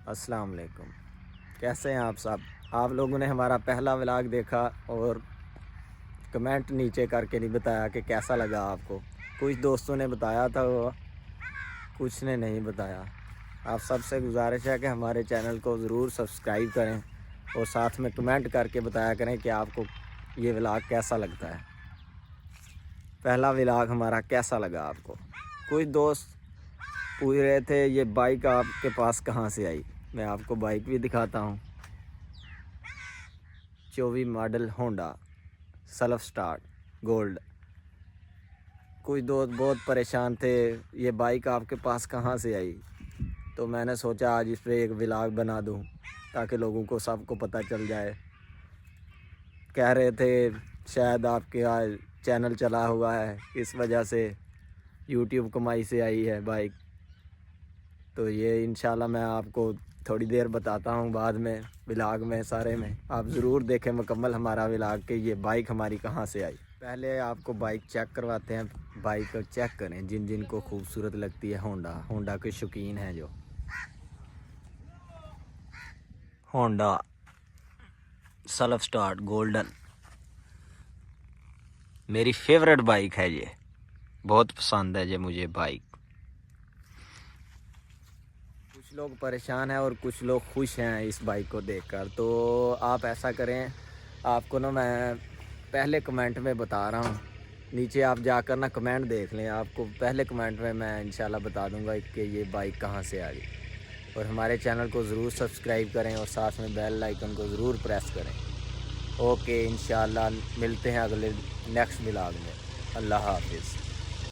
السلام علیکم، کیسے ہیں آپ سب؟ آپ لوگوں نے ہمارا پہلا ولاگ دیکھا اور کمنٹ نیچے کر کے نہیں بتایا کہ کیسا لگا آپ کو۔ کچھ دوستوں نے بتایا تھا، وہ کچھ نے نہیں بتایا۔ آپ سب سے گزارش ہے کہ ہمارے چینل کو ضرور سبسکرائب کریں اور ساتھ میں کمنٹ کر کے بتایا کریں کہ آپ کو یہ ولاگ کیسا لگتا ہے، پہلا ولاگ ہمارا کیسا لگا آپ کو۔ کچھ دوست پوچھ رہے تھے یہ بائک آپ کے پاس کہاں سے آئی، میں آپ کو بائک بھی دکھاتا ہوں۔ 24 model Honda self start gold. کچھ دوست بہت پریشان تھے یہ بائک آپ کے پاس کہاں سے آئی، تو میں نے سوچا آج اس پہ ایک ولاگ بنا دوں تاکہ لوگوں کو سب کو پتہ چل جائے۔ کہہ رہے تھے شاید آپ کے چینل چلا ہوا ہے، اس وجہ سے یوٹیوب کمائی سے آئی ہے بائک۔ تو یہ انشاءاللہ میں آپ کو تھوڑی دیر بتاتا ہوں بعد میں ولاگ میں سارے میں۔ آپ ضرور دیکھیں مکمل ہمارا ولاگ کہ یہ بائک ہماری کہاں سے آئی۔ پہلے آپ کو بائک چیک کرواتے ہیں، بائک کو چیک کریں جن جن کو خوبصورت لگتی ہے۔ ہونڈا کے شوقین ہیں جو ہونڈا سیلف سٹارٹ گولڈن میری فیورٹ بائک ہے، یہ بہت پسند ہے مجھے بائک۔ کچھ لوگ پریشان ہیں اور کچھ لوگ خوش ہیں اس بائک کو دیکھ کر۔ تو آپ ایسا کریں، آپ کو نا میں پہلے کمنٹ میں بتا رہا ہوں، نیچے آپ جا کر نا کمنٹ دیکھ لیں، آپ کو پہلے کمنٹ میں انشاءاللہ بتا دوں گا کہ یہ بائک کہاں سے آ گئی۔ اور ہمارے چینل کو ضرور سبسکرائب کریں اور ساتھ میں بیل آئیکن کو ضرور پریس کریں۔ اوکے، انشاءاللہ ملتے ہیں اگلے نیکسٹ ولاگ میں۔ اللہ حافظ۔